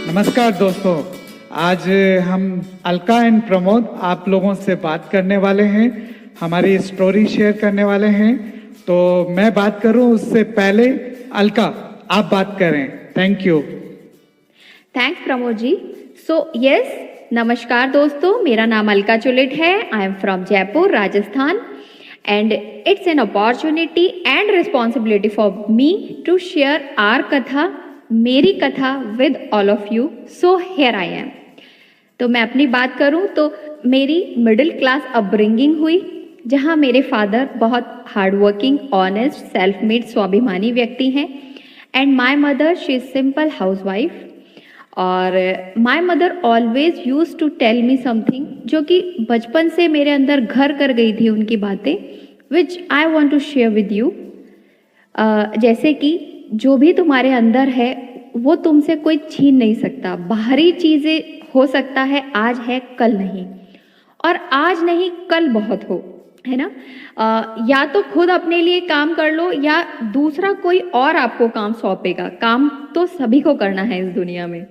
नमस्कार दोस्तों, आज हम अलका एंड प्रमोद आप लोगों से बात करने वाले हैं, हमारी स्टोरी शेयर करने वाले हैं। तो मैं बात करूं उससे पहले अलका आप बात करें। Thank you. Thanks Pramod ji. So yes, नमस्कार दोस्तों, मेरा नाम अलका चुलिट है। I am from Jaipur, Rajasthan, and it's an opportunity and responsibility for me to share our katha, मेरी कथा with all of you. So here I am. तो मैं अपनी बात करूं तो मेरी मिडिल क्लास अपब्रिंगिंग हुई, जहां मेरे फादर बहुत हार्डवर्किंग, ऑनेस्ट, सेल्फ मेड, स्वाभिमानी व्यक्ति हैं, and my mother she is simple housewife. और my mother always use to tell me something जो कि बचपन से मेरे अंदर घर कर गई थी, उनकी बातें which I want to share with you. जैसे कि जो भी तुम्हारे अंदर है वो तुमसे कोई छीन नहीं सकता। बाहरी चीज़ें हो सकता है आज है कल नहीं, और आज नहीं कल बहुत हो, है ना। या तो खुद अपने लिए काम कर लो या दूसरा कोई और आपको काम सौंपेगा। काम तो सभी को करना है इस दुनिया में।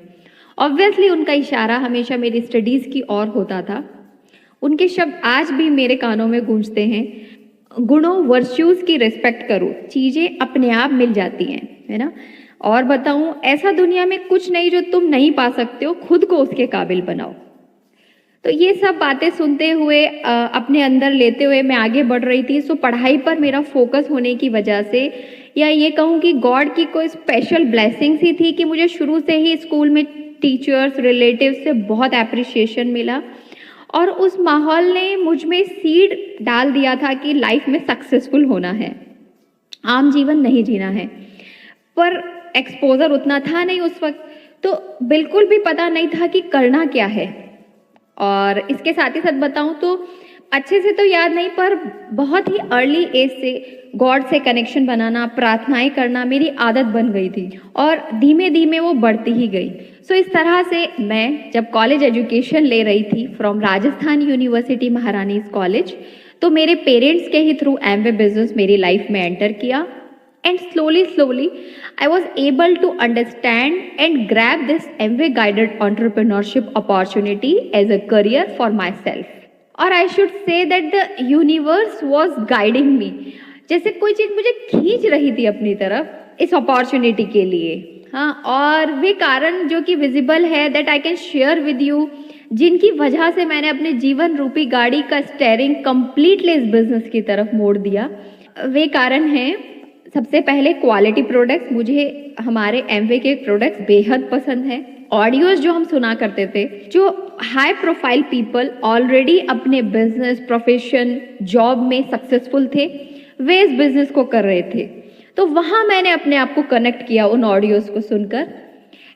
ऑब्वियसली उनका इशारा हमेशा मेरी स्टडीज़ की ओर होता था। उनके शब्द आज भी मेरे कानों में गूंजते हैं। गुणों, वर्च्यूज़ की रिस्पेक्ट करो, चीज़ें अपने आप मिल जाती हैं, है ना। और बताऊं, ऐसा दुनिया में कुछ नहीं जो तुम नहीं पा सकते हो, खुद को उसके काबिल बनाओ। तो ये सब बातें सुनते हुए, अपने अंदर लेते हुए मैं आगे बढ़ रही थी। सो पढ़ाई पर मेरा फोकस होने की वजह से, या ये कहूँ कि गॉड की कोई स्पेशल ब्लेसिंग्स ही थी कि मुझे शुरू से ही स्कूल में टीचर्स, रिलेटिव्स से बहुत अप्रिसिएशन मिला, और उस माहौल ने मुझ में सीड डाल दिया था कि लाइफ में सक्सेसफुल होना है, आम जीवन नहीं जीना है। पर एक्सपोजर उतना था नहीं उस वक्त, तो बिल्कुल भी पता नहीं था कि करना क्या है। और इसके साथ ही साथ बताऊं तो अच्छे से तो याद नहीं, पर बहुत ही अर्ली एज से गॉड से कनेक्शन बनाना, प्रार्थनाएं करना मेरी आदत बन गई थी, और धीमे धीमे वो बढ़ती ही गई। सो इस तरह से मैं जब कॉलेज एजुकेशन ले रही थी from Rajasthan university Maharani's college, तो मेरे पेरेंट्स के ही थ्रू एमवे बिजनेस मेरी लाइफ में एंटर किया, and slowly I was able to understand and grab this MBA guided entrepreneurship opportunity as a career for myself. और I should say that the universe was guiding me. जैसे कोई चीज़ मुझे खींच रही थी अपनी तरफ इस अपॉर्चुनिटी के लिए। हाँ, और वे कारण जो कि विजिबल है, that I can share with you, जिनकी वजह से मैंने अपने जीवन रूपी गाड़ी का स्टेयरिंग कंप्लीटली इस बिजनेस की तरफ मोड़ दिया। वे कारण हैं, सबसे पहले क्वालिटी प्रोडक्ट्स। मुझे हमारे एमवे के प्रोडक्ट्स बेहद पसंद हैं। ऑडियोज जो हम सुना करते थे, जो हाई प्रोफाइल पीपल ऑलरेडी अपने बिजनेस, प्रोफेशन, जॉब में सक्सेसफुल थे, वे इस बिजनेस को कर रहे थे, तो वहाँ मैंने अपने आप को कनेक्ट किया उन ऑडियोज को सुनकर।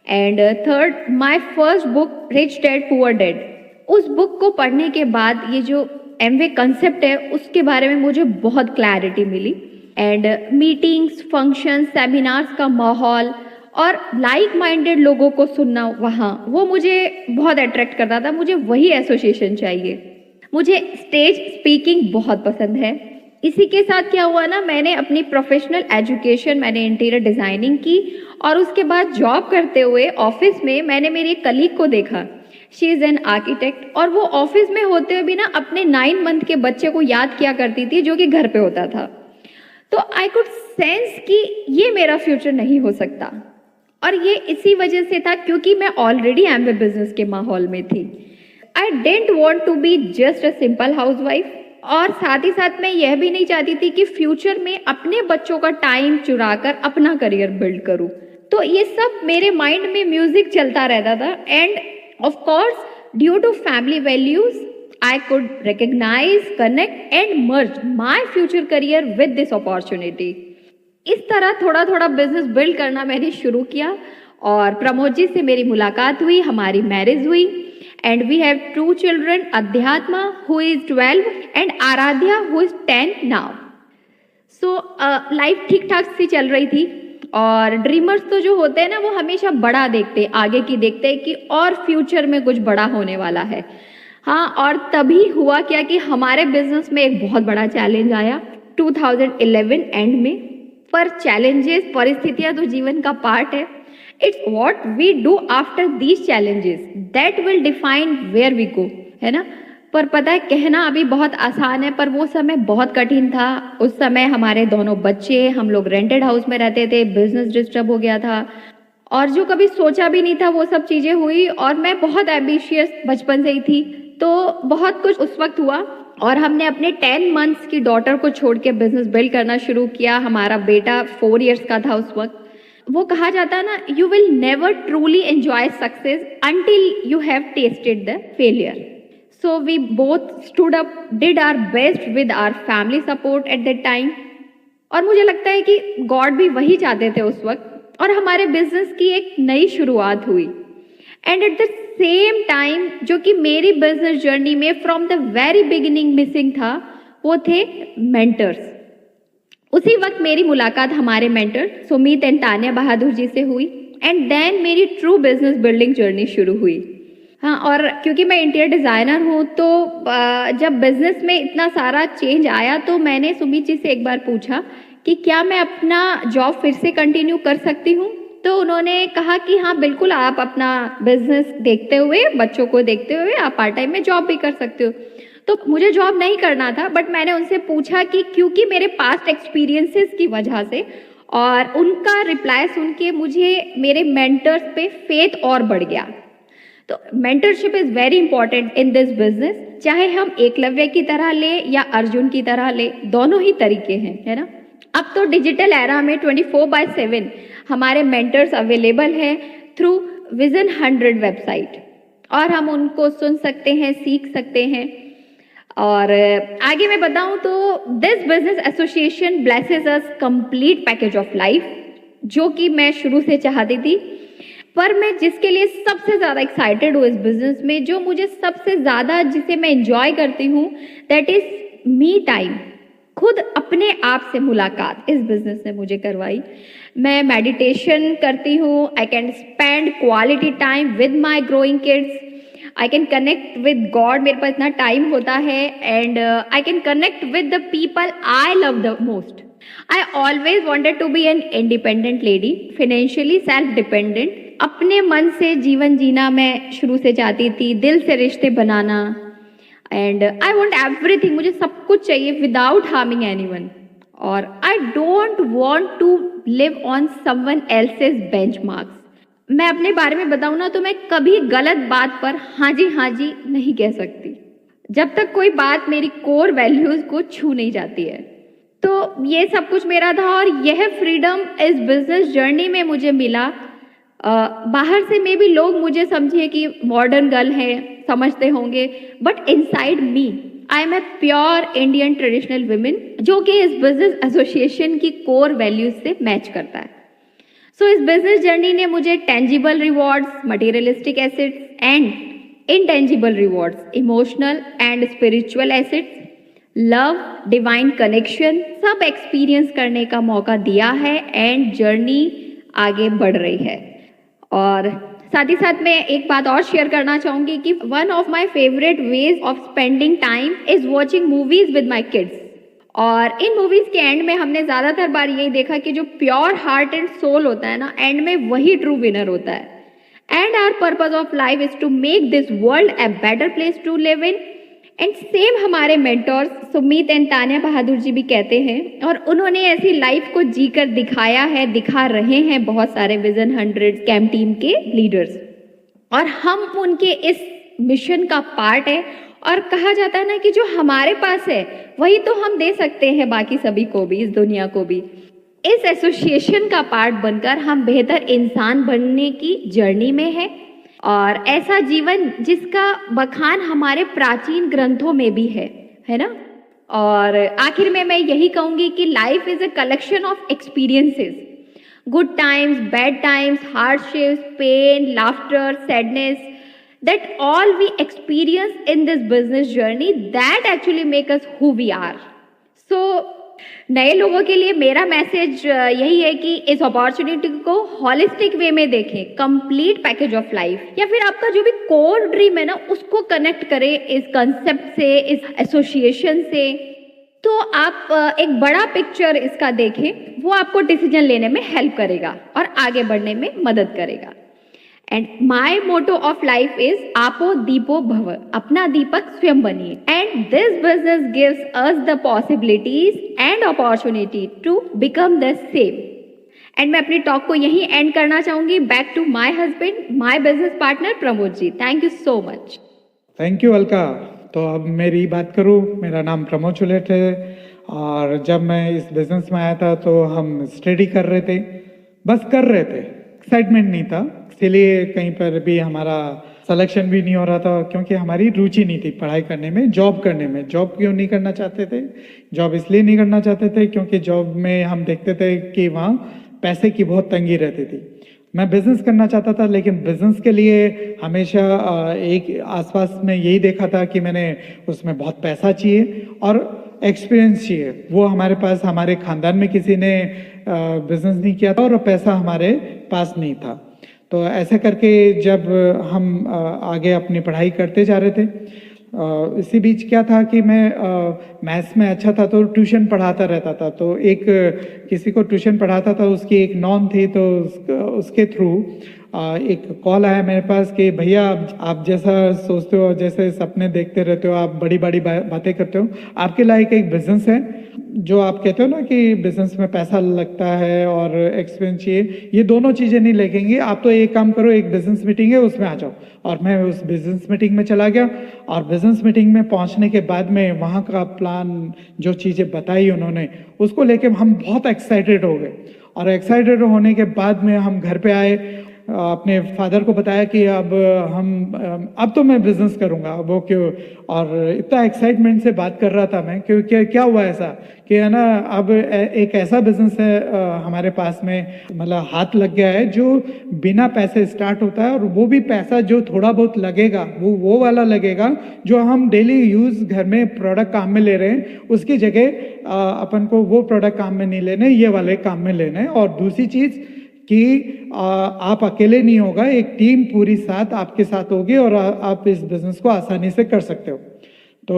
And third, my first book rich dad poor dad, उस बुक को पढ़ने के बाद ये जो एमवे कंसेप्ट है उसके बारे में मुझे बहुत क्लैरिटी मिली। एंड मीटिंग्स, फंक्शंस, सेमिनार्स का माहौल और लाइक माइंडेड लोगों को सुनना वहाँ, वो मुझे बहुत अट्रैक्ट करता था। मुझे वही एसोसिएशन चाहिए। मुझे स्टेज स्पीकिंग बहुत पसंद है। इसी के साथ क्या हुआ ना, मैंने अपनी प्रोफेशनल एजुकेशन, मैंने इंटीरियर डिज़ाइनिंग की, और उसके बाद जॉब करते हुए ऑफिस में मैंने मेरी एक कलीग को देखा। शी इज़ एन आर्किटेक्ट, और वो ऑफिस में होते हुए भी ना अपने 9 मंथ के बच्चे को याद किया करती थी जो कि घर पे होता था। तो आई कुड सेंस कि ये मेरा फ्यूचर नहीं हो सकता, और ये इसी वजह से था क्योंकि मैं ऑलरेडी एमवे बिजनेस के माहौल में थी। I didn't want to be just a simple housewife, और साथ ही साथ मैं यह भी नहीं चाहती थी कि फ्यूचर में अपने बच्चों का टाइम चुराकर अपना करियर बिल्ड करूं। तो ये सब मेरे माइंड में म्यूजिक चलता रहता था। And of course, due to family values, I could recognize, connect and merge my future career with this opportunity. इस तरह थोड़ा थोड़ा बिजनेस बिल्ड करना मैंने शुरू किया, और प्रमोद जी से मेरी मुलाकात हुई, हमारी मैरिज हुई, and we have 2 children, Adhyatma who is 12 and Aradhya who is 10 now. So life ठीक ठाक सी चल रही थी, और ड्रीमर्स तो जो होते हैं ना, वो हमेशा बड़ा देखते हैं, आगे की देखते हैं कि और फ्यूचर में कुछ बड़ा होने वाला है। हाँ, और तभी हुआ क्या कि हमारे बिजनेस में एक बहुत बड़ा चैलेंज आया 2011 एंड में। पर चैलेंजेस, परिस्थितियां तो जीवन का पार्ट है, it's what we do after these challenges that will define where we go, है ना। पर पता है, कहना अभी बहुत आसान है, पर वो समय बहुत कठिन था। उस समय हमारे दोनों बच्चे, हम लोग रेंटेड हाउस में रहते थे, बिजनेस डिस्टर्ब हो गया था, और जो कभी सोचा भी नहीं था वो सब चीजें हुई। और मैं बहुत एम्बिशियस बचपन से ही थी, तो बहुत कुछ उस वक्त हुआ। और हमने अपने 10 मंथ्स की डॉटर को छोड़ के बिजनेस बिल्ड करना शुरू किया। हमारा बेटा 4 इयर्स का था उस वक्त। वो कहा जाता है ना, you will never truly enjoy success until you have tasted the failure. So we both stood up, did our best with our family support at that time. और मुझे लगता है कि गॉड भी वही चाहते थे उस वक्त, और हमारे बिजनेस की एक नई शुरुआत हुई। And at the same time, जो कि मेरी बिजनेस जर्नी में from the very beginning missing था, वो थे मेंटर्स। उसी वक्त मेरी मुलाकात हमारे मेंटर सुमित एंड तान्या बहादुर जी से हुई, एंड देन मेरी ट्रू बिजनेस बिल्डिंग जर्नी शुरू हुई। हाँ, और क्योंकि मैं इंटीरियर डिज़ाइनर हूँ, तो जब बिजनेस में इतना सारा चेंज आया, तो मैंने सुमित जी से एक बार पूछा कि क्या मैं अपना जॉब फिर से कंटिन्यू कर सकती हूँ। तो उन्होंने कहा कि हाँ बिल्कुल, आप अपना बिजनेस देखते हुए, बच्चों को देखते हुए आप पार्ट टाइम में जॉब भी कर सकते हो। तो मुझे जॉब नहीं करना था, बट मैंने उनसे पूछा कि क्योंकि मेरे पास्ट एक्सपीरियंसेस की वजह से, और उनका रिप्लाई सुन के मुझे मेरे मेंटर्स पे फेथ और बढ़ गया। तो mentorship is very important in this business, चाहे हम एकलव्य की तरह ले या अर्जुन की तरह ले, दोनों ही तरीके हैं, है ना। अब तो डिजिटल एरा में 24/7 हमारे मेंटर्स अवेलेबल हैं थ्रू विजन 100 वेबसाइट, और हम उनको सुन सकते हैं, सीख सकते हैं। और आगे मैं बताऊं तो this business association blesses us complete package of life, जो कि मैं शुरू से चाहती थी। पर मैं जिसके लिए सबसे ज़्यादा एक्साइटेड हूँ इस बिजनेस में, जो मुझे सबसे ज़्यादा, जिसे मैं एंजॉय करती हूँ, दैट इज मी टाइम। खुद अपने आप से मुलाकात इस बिजनेस ने मुझे करवाई। मैं मेडिटेशन करती हूँ, I can spend quality time with my growing kids, I can connect with God, मेरे पास इतना टाइम होता है, and I can connect with the people I love the most. I always wanted to be an independent lady, financially self dependent. अपने मन से जीवन जीना मैं शुरू से चाहती थी, दिल से रिश्ते बनाना, एंड आई वॉन्ट एवरीथिंग, मुझे सब कुछ चाहिए विदाउट हार्मिंग एनीवन। और I don't want to live on someone else's benchmarks. मैं अपने बारे में बताऊं ना, तो मैं कभी गलत बात पर हाँ जी नहीं कह सकती, जब तक कोई बात मेरी कोर वैल्यूज को छू नहीं जाती है। तो ये सब कुछ मेरा था, और यह फ्रीडम इस बिजनेस जर्नी में मुझे मिला। बाहर से मे भी लोग मुझे समझे कि मॉडर्न गर्ल है, समझते होंगे, but inside me I am a pure Indian traditional women, जो कि इस बिजनेस एसोसिएशन की कोर वैल्यूज से मैच करता है। सो इस बिजनेस जर्नी ने मुझे tangible rewards, materialistic assets and intangible rewards, emotional and spiritual assets, love, divine connection, सब एक्सपीरियंस करने का मौका दिया है, एंड जर्नी आगे बढ़ रही है। और साथ ही साथ मैं एक बात और शेयर करना चाहूँगी कि one of my favourite ways of spending time is watching movies with my kids. और इन मूवीज के एंड में हमने ज़्यादातर बार यही देखा कि जो प्योर हार्ट एंड सोल होता है ना, एंड में वही ट्रू विनर होता है। And our purpose of life is to make this world a better place to live in. And same हमारे मेंटर्स सुमित एंड तान्या बहादुर जी भी कहते हैं, और उन्होंने ऐसी लाइफ को जीकर दिखाया है, दिखा रहे हैं बहुत सारे विजन 100 कैंप टीम के लीडर्स, और हम उनके इस मिशन का पार्ट है। और कहा जाता है ना कि जो हमारे पास है वही तो हम दे सकते हैं बाकी सभी को भी, इस दुनिया को भी। इस एसोसिएशन का पार्ट बनकर हम बेहतर इंसान बनने की जर्नी में है, और ऐसा जीवन जिसका बखान हमारे प्राचीन ग्रंथों में भी है ना। और आखिर में मैं यही कहूंगी कि life is a collection of experiences, good times, bad times, hardships, pain, laughter, sadness, that all we experience in this business journey that actually make us who we are. So नए लोगों के लिए मेरा मैसेज यही है कि इस opportunity को हॉलिस्टिक वे में देखें, कंप्लीट पैकेज ऑफ लाइफ, या फिर आपका जो भी कोर ड्रीम है ना, उसको कनेक्ट करें इस कंसेप्ट से, इस एसोसिएशन से। तो आप एक बड़ा पिक्चर इसका देखें, वो आपको डिसीजन लेने में हेल्प करेगा और आगे बढ़ने में मदद करेगा। And my motto of life is आपो दीपो भव, अपना दीपक स्वयं बनिए। And this business gives us the possibilities and opportunity to become the same. And मैं अपनी टॉक को यहीं एंड करना चाहूंगी। Back to my husband, my business partner Pramod ji. Thank you so much. Thank you Alka. तो अब मेरी बात करूँ, मेरा नाम प्रमोद चुलेट है और जब मैं इस बिज़नेस में आया था तो हम स्टडी कर रहे थे, बस कर रहे थे, एक्साइटमेंट नहीं था, इसीलिए कहीं पर भी हमारा सिलेक्शन भी नहीं हो रहा था क्योंकि हमारी रुचि नहीं थी पढ़ाई करने में, जॉब करने में। जॉब क्यों नहीं करना चाहते थे? जॉब इसलिए नहीं करना चाहते थे क्योंकि जॉब में हम देखते थे कि वहाँ पैसे की बहुत तंगी रहती थी। मैं बिज़नेस करना चाहता था, लेकिन बिज़नेस के लिए हमेशा एक आसपास में यही देखा था कि मैंने उसमें बहुत पैसा चाहिए और एक्सपीरियंस चाहिए। वो हमारे पास, हमारे ख़ानदान में किसी ने बिज़नेस नहीं किया था और पैसा हमारे पास नहीं था। तो ऐसे करके जब हम आगे अपनी पढ़ाई करते जा रहे थे, इसी बीच क्या था कि मैं मैथ्स में अच्छा था तो ट्यूशन पढ़ाता रहता था। तो एक किसी को ट्यूशन पढ़ाता था, उसकी एक नॉन थी, तो उसके थ्रू एक कॉल आया मेरे पास कि भैया आप जैसा सोचते हो, जैसे सपने देखते रहते हो, आप बड़ी बड़ी बातें करते हो, आपके लायक एक बिजनेस है जो आप कहते हो ना कि बिजनेस में पैसा लगता है और एक्सपीरियंस चाहिए, ये दोनों चीज़ें नहीं लगेंगी। आप तो एक काम करो, एक बिजनेस मीटिंग है उसमें आ जाओ। और मैं उस बिजनेस मीटिंग में चला गया और बिजनेस मीटिंग में पहुंचने के बाद में वहाँ का प्लान, जो चीज़ें बताई उन्होंने, उसको लेके हम बहुत एक्साइटेड हो गए। और एक्साइटेड होने के बाद में हम घर पे आए, अपने फादर को बताया कि अब तो मैं बिजनेस करूंगा। वो क्यों, और इतना एक्साइटमेंट से बात कर रहा था मैं, क्योंकि क्या हुआ ऐसा कि है ना, अब एक ऐसा बिजनेस है हमारे पास में, मतलब हाथ लग गया है, जो बिना पैसे स्टार्ट होता है। और वो भी पैसा जो थोड़ा बहुत लगेगा वो वाला लगेगा जो हम डेली यूज घर में प्रोडक्ट काम में ले रहे हैं, उसकी जगह अपन को वो प्रोडक्ट काम में नहीं लेने, ये वाले काम में लेने। और दूसरी चीज़ कि आप अकेले नहीं होगा, एक टीम पूरी साथ आपके साथ होगी और आप इस बिजनेस को आसानी से कर सकते हो। तो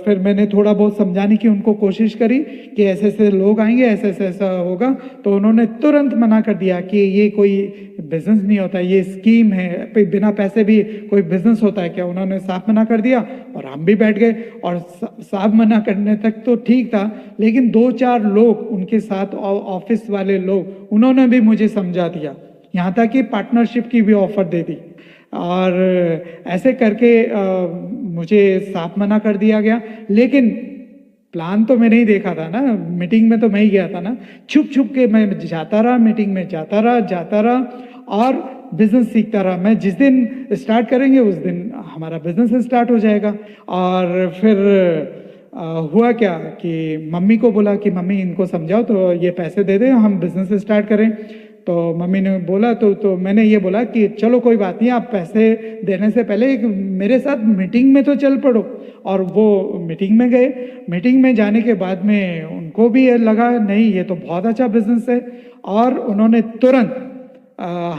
फिर मैंने थोड़ा बहुत समझाने की उनको कोशिश करी कि ऐसे ऐसे लोग आएंगे, ऐसे ऐसे ऐसा होगा। तो उन्होंने तुरंत मना कर दिया कि ये कोई बिजनेस नहीं होता, ये स्कीम है, बिना पैसे भी कोई बिजनेस होता है क्या? उन्होंने साफ मना कर दिया और हम भी बैठ गए। और साफ मना करने तक तो ठीक था, लेकिन 2-4 लोग उनके साथ, ऑफिस वाले लोग, उन्होंने भी मुझे समझा दिया, यहाँ तक कि पार्टनरशिप की भी ऑफर दे दी। और ऐसे करके मुझे साफ मना कर दिया गया। लेकिन प्लान तो मैंने ही देखा था ना, मीटिंग में तो मैं ही गया था ना, छुप छुप के मैं जाता रहा, मीटिंग में जाता रहा और बिजनेस सीखता रहा। मैं जिस दिन स्टार्ट करेंगे उस दिन हमारा बिजनेस स्टार्ट हो जाएगा। और फिर हुआ क्या कि मम्मी को बोला कि मम्मी इनको समझाओ तो ये पैसे दे दें, हम बिजनेस स्टार्ट करें। तो मम्मी ने बोला तो मैंने ये बोला कि चलो कोई बात नहीं, आप पैसे देने से पहले एक मेरे साथ मीटिंग में तो चल पड़ो। और वो मीटिंग में गए। मीटिंग में जाने के बाद में उनको भी ये लगा नहीं, ये तो बहुत अच्छा बिजनेस है, और उन्होंने तुरंत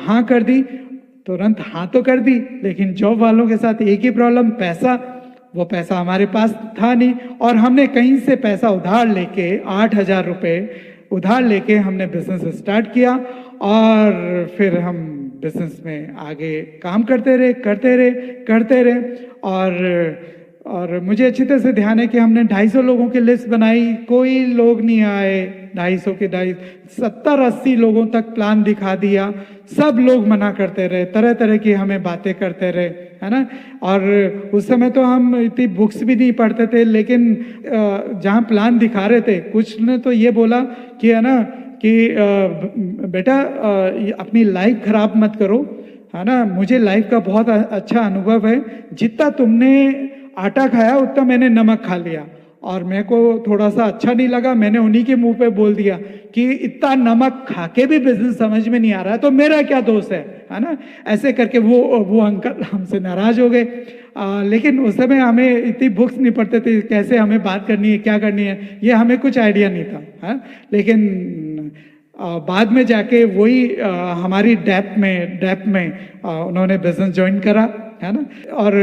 हाँ कर दी। तुरंत हाँ तो कर दी, लेकिन जॉब वालों के साथ एक ही प्रॉब्लम, पैसा। वो पैसा हमारे पास था नहीं, और हमने कहीं से पैसा उधार लेके 8,000 रुपये उधार लेके हमने बिजनेस स्टार्ट किया। और फिर हम बिजनेस में आगे काम करते रहे। और मुझे अच्छी तरह से ध्यान है कि हमने 250 लोगों की लिस्ट बनाई, कोई लोग नहीं आए। 250 के 70-80 लोगों तक प्लान दिखा दिया, सब लोग मना करते रहे, तरह तरह की हमें बातें करते रहे, है ना। और उस समय तो हम इतनी बुक्स भी नहीं पढ़ते थे, लेकिन जहाँ प्लान दिखा रहे थे, कुछ ने तो ये बोला कि है ना कि बेटा अपनी लाइफ खराब मत करो, है ना। मुझे लाइफ का बहुत अच्छा अनुभव है, जितना तुमने आटा खाया उतना मैंने नमक खा लिया, और मेरे को थोड़ा सा अच्छा नहीं लगा। मैंने उन्हीं के मुंह पे बोल दिया कि इतना नमक खा के भी बिजनेस समझ में नहीं आ रहा है तो मेरा क्या दोष है ना। ऐसे करके वो अंकल हमसे नाराज हो गए। लेकिन उस समय हमें इतनी बुक्स नहीं पढ़ते थे, कैसे हमें बात करनी है, क्या करनी है, ये हमें कुछ आइडिया नहीं था, है? लेकिन बाद में जाके वही हमारी डेप्थ में उन्होंने बिजनेस ज्वाइन करा, है ना। और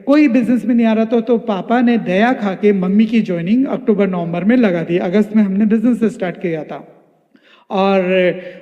कोई बिजनेस में नहीं आ रहा था, तो पापा ने दया खा के मम्मी की ज्वाइनिंग अक्टूबर नवंबर में लगा दी। अगस्त में हमने बिजनेस स्टार्ट किया था। और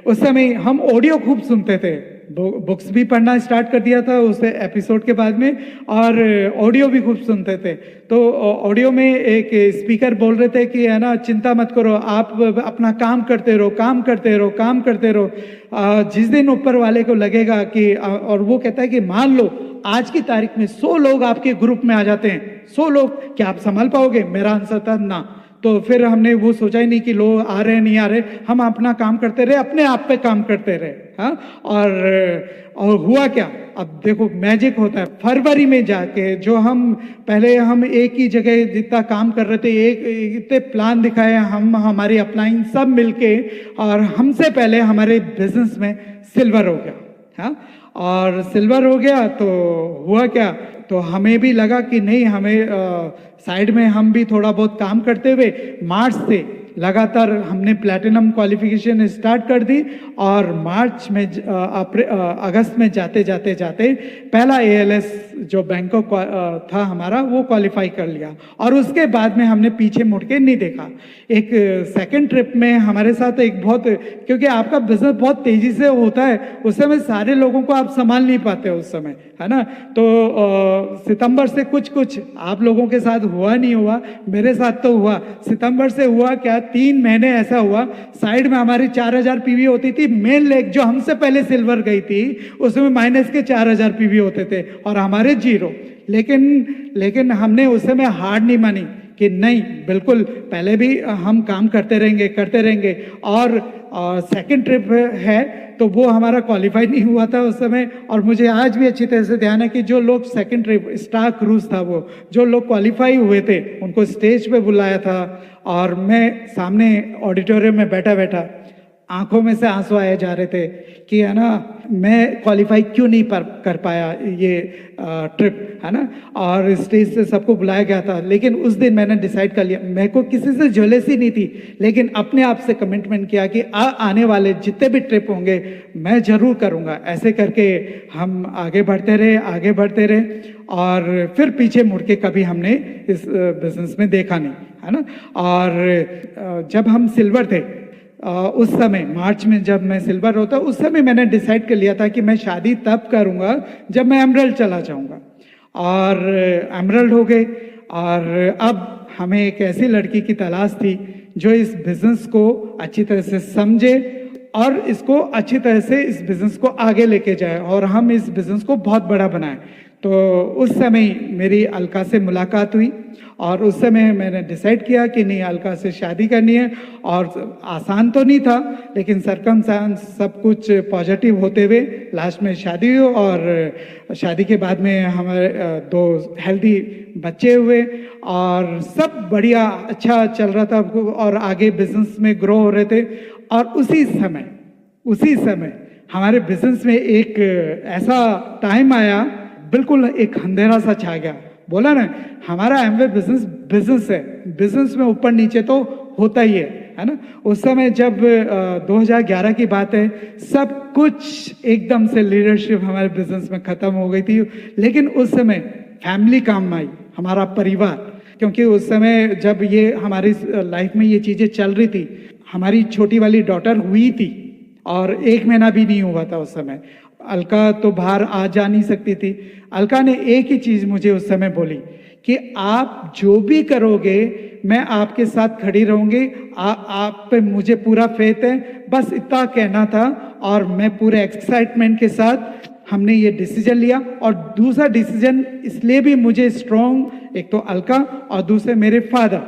उस समय हम ऑडियो खूब सुनते थे, बुक्स भी पढ़ना स्टार्ट कर दिया था उस एपिसोड के बाद में, और ऑडियो भी खूब सुनते थे। तो ऑडियो में एक स्पीकर बोल रहे थे कि है ना, चिंता मत करो, आप अपना काम करते रहो, काम करते रहो, काम करते रहो। जिस दिन ऊपर वाले को लगेगा कि, और वो कहता है कि मान लो आज की तारीख में 100 लोग आपके ग्रुप में आ जाते हैं, 100 लोग, क्या आप संभाल पाओगे? मेरा आंसर था ना। तो फिर हमने वो सोचा ही नहीं कि लोग आ रहे नहीं आ रहे, हम अपना काम करते रहे, अपने आप पे काम करते रहे। हाँ, और हुआ क्या, अब देखो मैजिक होता है। फरवरी में जाके जो हम पहले हम एक ही जगह जितना काम कर रहे थे, एक इतने प्लान दिखाए हम, हमारी अपलाइन सब मिलके, और हमसे पहले हमारे बिजनेस में सिल्वर हो गया। हाँ, और सिल्वर हो गया तो हुआ क्या, तो हमें भी लगा कि नहीं, हमें साइड में हम भी थोड़ा बहुत काम करते हुए मार्च से लगातार हमने प्लैटिनम क्वालिफिकेशन स्टार्ट कर दी, और मार्च में अगस्त में जाते जाते जाते पहला ALS जो बैंकॉक था हमारा, वो क्वालिफाई कर लिया। और उसके बाद में हमने पीछे मुड़ के नहीं देखा। एक सेकंड ट्रिप में हमारे साथ एक बहुत, क्योंकि आपका बिजनेस बहुत तेजी से होता है, उस समय सारे लोगों को आप संभाल नहीं पाते उस समय, है ना। तो सितंबर से कुछ आप लोगों के साथ हुआ नहीं हुआ, मेरे साथ तो हुआ। सितंबर से हुआ क्या, 3 महीने ऐसा हुआ, साइड में हमारी 4000 PV होती थी। मेन लेग जो हमसे पहले सिल्वर गई थी उसमें माइनस के 4000 PV होते थे और हमारे 0। लेकिन हमने उस समय हार नहीं मानी कि नहीं, बिल्कुल पहले भी हम काम करते रहेंगे। और सेकंड ट्रिप है तो वो हमारा क्वालिफाई नहीं हुआ था उस समय। और मुझे आज भी अच्छी तरह से ध्यान है कि जो लोग सेकंड ट्रिप स्टार क्रूज था, वो जो लोग क्वालिफाई हुए थे उनको स्टेज पे बुलाया था, और मैं सामने ऑडिटोरियम में बैठा आंखों में से आंसू आए जा रहे थे कि है ना, मैं क्वालिफाई क्यों नहीं कर पाया ये ट्रिप, है ना। और स्टेज से सबको बुलाया गया था, लेकिन उस दिन मैंने डिसाइड कर लिया, मेरे को किसी से जेलसी नहीं थी, लेकिन अपने आप से कमिटमेंट किया कि आने वाले जितने भी ट्रिप होंगे मैं जरूर करूँगा। ऐसे करके हम आगे बढ़ते रहे और फिर पीछे मुड़ के कभी हमने इस बिजनेस में देखा नहीं, है ना। और जब हम सिल्वर थे, उस समय मार्च में जब मैं सिल्वर होता, उस समय मैंने डिसाइड कर लिया था कि मैं शादी तब करूंगा जब मैं एमरल्ड चला जाऊंगा। और एमरल्ड हो गए, और अब हमें एक ऐसी लड़की की तलाश थी जो इस बिजनेस को अच्छी तरह से समझे और इसको अच्छी तरह से इस बिजनेस को आगे लेके जाए और हम इस बिजनेस को बहुत बड़ा बनाएं। तो उस समय मेरी अलका से मुलाकात हुई, और उस समय मैंने डिसाइड किया कि नहीं, अलका से शादी करनी है। और आसान तो नहीं था, लेकिन सरकमस्टांस सब कुछ पॉजिटिव होते हुए लास्ट में शादी हुई, और शादी के बाद में हमारे 2 हेल्दी बच्चे हुए, और सब बढ़िया अच्छा चल रहा था, और आगे बिजनेस में ग्रो हो रहे थे। और उसी समय हमारे बिजनेस में एक ऐसा टाइम आया, बिल्कुल एक अंधेरा सा छा गया। बोला ना, हमारा एमवे बिजनेस है, बिजनेस में ऊपर नीचे तो होता ही है ना। उस समय जब 2011 की बात है, सब कुछ एकदम से लीडरशिप हमारे बिजनेस में खत्म हो गई थी। लेकिन उस समय फैमिली काम आई, हमारा परिवार, क्योंकि उस समय जब ये हमारी लाइफ में ये चीजें चल रही थी, हमारी छोटी वाली डॉटर हुई थी और 1 महीना भी नहीं हुआ था उस समय। अलका तो बाहर आ जा नहीं सकती थी। अलका ने एक ही चीज मुझे उस समय बोली कि आप जो भी करोगे मैं आपके साथ खड़ी रहूंगी, आप पे मुझे पूरा फेथ है, बस इतना कहना था। और मैं पूरे एक्साइटमेंट के साथ हमने ये डिसीजन लिया। और दूसरा डिसीजन इसलिए भी मुझे स्ट्रॉन्ग, एक तो अलका और दूसरे मेरे फादर,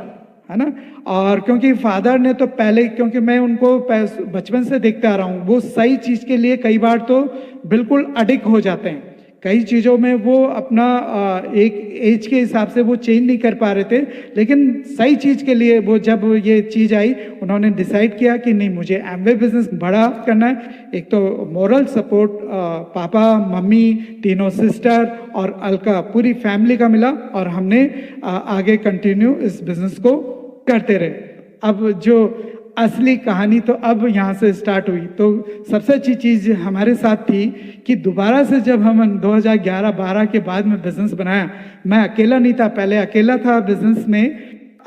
है ना। और क्योंकि फादर ने तो पहले, क्योंकि मैं उनको बचपन से देखते आ रहा हूँ, वो सही चीज के लिए कई बार तो बिल्कुल अडिक्ट हो जाते हैं। कई चीज़ों में वो अपना एक एज के हिसाब से वो चेंज नहीं कर पा रहे थे, लेकिन सही चीज़ के लिए वो जब ये चीज़ आई, उन्होंने डिसाइड किया कि नहीं, मुझे एमवे बिजनेस बड़ा करना है। एक तो मोरल सपोर्ट पापा, मम्मी, तीनों सिस्टर और अलका, पूरी फैमिली का मिला, और हमने आगे कंटिन्यू इस बिजनेस को करते रहे। अब जो असली कहानी तो अब यहाँ से स्टार्ट हुई। तो सबसे अच्छी चीज़ हमारे साथ थी कि दोबारा से जब हम 2011-12 के बाद में बिजनेस बनाया, मैं अकेला नहीं था, पहले अकेला था बिजनेस में,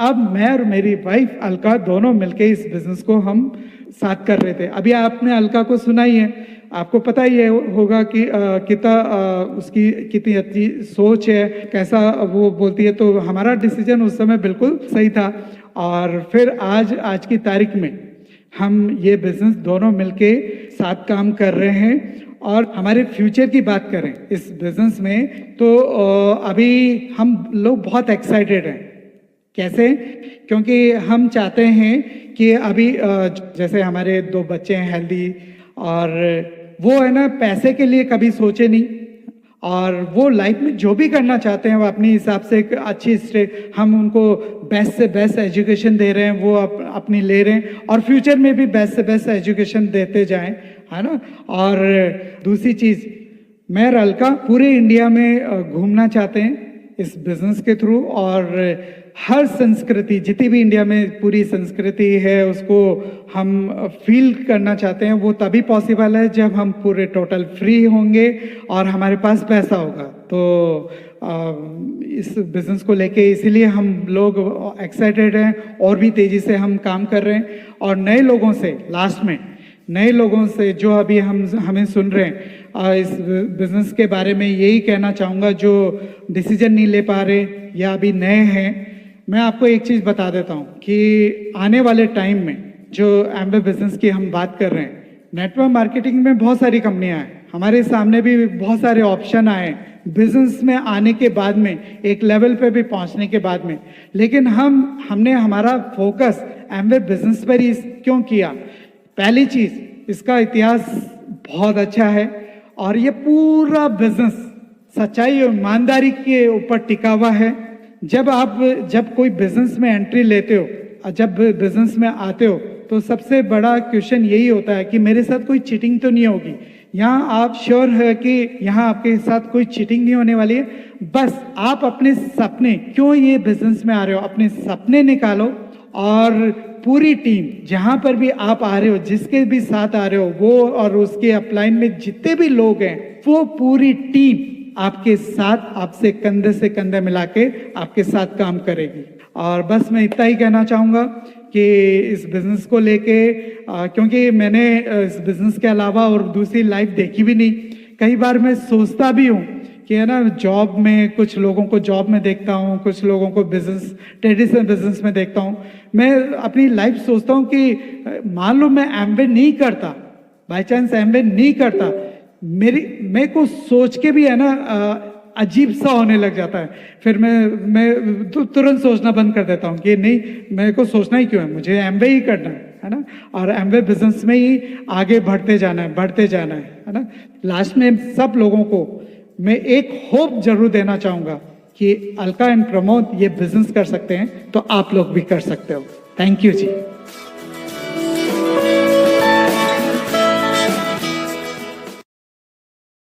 अब मैं और मेरी वाइफ अलका दोनों मिलके इस बिजनेस को हम साथ कर रहे थे। अभी आपने अलका को सुना ही है, आपको पता ही है होगा कि कितना उसकी कितनी अच्छी सोच है, कैसा वो बोलती है। तो हमारा डिसीजन उस समय बिल्कुल सही था। और फिर आज की तारीख में हम ये बिजनेस दोनों मिलके साथ काम कर रहे हैं। और हमारे फ्यूचर की बात करें इस बिजनेस में, तो अभी हम लोग बहुत एक्साइटेड हैं। कैसे? क्योंकि हम चाहते हैं कि अभी जैसे हमारे 2 बच्चे हैं हेल्दी, और वो है ना पैसे के लिए कभी सोचे नहीं, और वो लाइफ में जो भी करना चाहते हैं वो अपने हिसाब से एक अच्छी हम उनको बेस्ट से बेस्ट एजुकेशन दे रहे हैं, वो अपनी ले रहे हैं, और फ्यूचर में भी बेस्ट से बेस्ट एजुकेशन देते जाएं, है ना। और दूसरी चीज़, मैं और अलका पूरे इंडिया में घूमना चाहते हैं इस बिजनेस के थ्रू, और हर संस्कृति जितनी भी इंडिया में पूरी संस्कृति है उसको हम फील करना चाहते हैं। वो तभी पॉसिबल है जब हम पूरे टोटल फ्री होंगे और हमारे पास पैसा होगा। तो इस बिज़नेस को लेके इसीलिए हम लोग एक्साइटेड हैं, और भी तेज़ी से हम काम कर रहे हैं। और नए लोगों से, लास्ट में नए लोगों से जो अभी हमें सुन रहे हैं, इस बिज़नेस के बारे में यही कहना चाहूँगा, जो डिसीजन नहीं ले पा रहे या अभी नए हैं, मैं आपको एक चीज़ बता देता हूँ कि आने वाले टाइम में जो एमवे बिजनेस की हम बात कर रहे हैं, नेटवर्क मार्केटिंग में बहुत सारी कंपनियां हैं, हमारे सामने भी बहुत सारे ऑप्शन आए बिजनेस में आने के बाद में, एक लेवल पे भी पहुंचने के बाद में। लेकिन हमने हमारा फोकस एमवे बिजनेस पर ही क्यों किया? पहली चीज़, इसका इतिहास बहुत अच्छा है, और ये पूरा बिजनेस सच्चाई और ईमानदारी के ऊपर टिका हुआ है। जब कोई बिजनेस में एंट्री लेते हो, जब बिजनेस में आते हो, तो सबसे बड़ा क्वेश्चन यही होता है कि मेरे साथ कोई चीटिंग तो नहीं होगी। यहाँ आप श्योर है कि यहाँ आपके साथ कोई चीटिंग नहीं होने वाली है। बस आप अपने सपने, क्यों ये बिजनेस में आ रहे हो, अपने सपने निकालो, और पूरी टीम जहाँ पर भी आप आ रहे हो, जिसके भी साथ आ रहे हो, वो और उसके अपलाइन में जितने भी लोग हैं, वो पूरी टीम आपके साथ, आपसे कंधे से कंधे मिला के आपके साथ काम करेगी। और बस मैं इतना ही कहना चाहूँगा कि इस बिज़नेस को लेके, क्योंकि मैंने इस बिज़नेस के अलावा और दूसरी लाइफ देखी भी नहीं। कई बार मैं सोचता भी हूँ कि है ना, जॉब में कुछ लोगों को जॉब में देखता हूँ, कुछ लोगों को बिजनेस, ट्रेडिशनल बिजनेस में देखता हूँ। मैं अपनी लाइफ सोचता हूँ कि मान लो मैं एमवे नहीं करता, बाई चांस एमवे नहीं करता, मेरे को सोच के भी है ना अजीब सा होने लग जाता है। फिर मैं तुरंत सोचना बंद कर देता हूँ कि नहीं, मेरे को सोचना ही क्यों है, मुझे एमवे ही करना है ना, और एमवे बिजनेस में ही आगे बढ़ते जाना है ना। लास्ट में सब लोगों को मैं एक होप जरूर देना चाहूँगा कि अलका एंड प्रमोद ये बिजनेस कर सकते हैं, तो आप लोग भी कर सकते हो। Thank you ji.